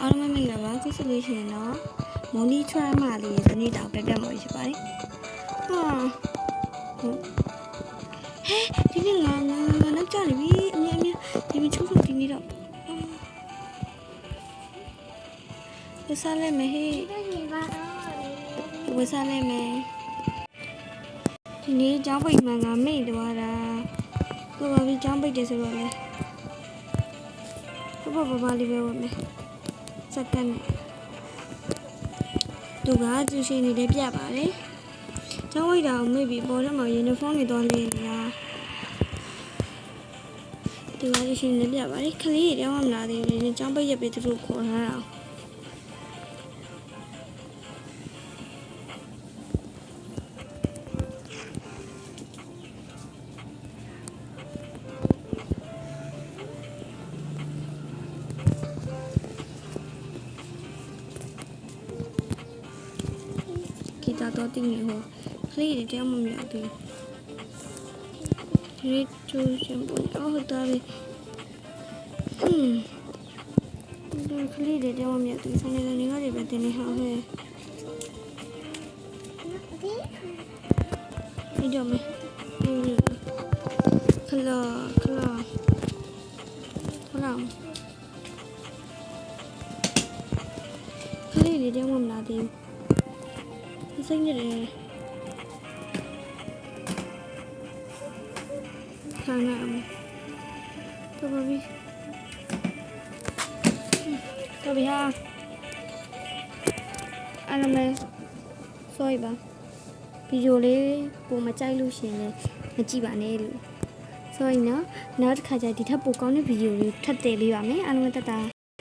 အားလုံးပဲမင်္ဂလာပါခုဆိုလို့ရှိရင်တော့မိုနီထရမလေးရဲ့ဇနီးတောင်ပြပြမှာဖြစ်ပါတယ်ဟာဟဲဒီနေ့ငါနောက်ကြနေပြီအမြဒီမချိုးဒီနေ့တော့ဝစားလိုက်မယ်ဟေးဝစားလိုက်မယ်ဒီနေ့ကျောင်းပိတ်မှန်ကမိတ်သွားတာကိုဘာပြီးကျောင်းပိတ်တယ်ဆိုတော့လေဘာလေးပဲဝင်မယ်စက္ကန့်နဲ့သူကသူရှင်နေတဲ့ပြပါတယ်ကျောင်းဝိတ်တာကိုမေ့ပြီးပေါ်ထဲမှာယူနီဖောင်းတွေတော့လင်းနေတာသူကသူရှင်နေပြပါတယ်ခလေးတွေတော့မလာသေးဘူးကျောင်းပိတ်ရက်ပြီးသူတို့ခေါ်ထားတာဂီတာတော့တင်းနေဟောခလေးတွေတောင်းမမြတ်ဘူးဒီချိုးရှင်ပေါ်တော့တာပဲဒီခလေးတွေတောင်းမမြတ်ဘူးစနေနေ့ကတွေပဲတင်းနေဟောဟဲ့ဒီတော့မယ်ခလာခလေးတွေတောင်းမလာသေးဘူးစိတ်ညစ်တယ်ခံရအောင်တော့ဘာပြီးတော့ဘီဟာအဲ့လိုမဲ့ဆိုရပါဗီဒီယိုလေးပုံမကြိုက်လို့ရှင်လေမကြည့်ပါနဲ့လို့ဆိုရင်နော်နောက်တစ်ခါကျဒီထက်ပိုကောင်းတဲ့ဗီဒီယိုလေးထပ်တည်ပေးပါမယ်အားလုံးတတ်တာ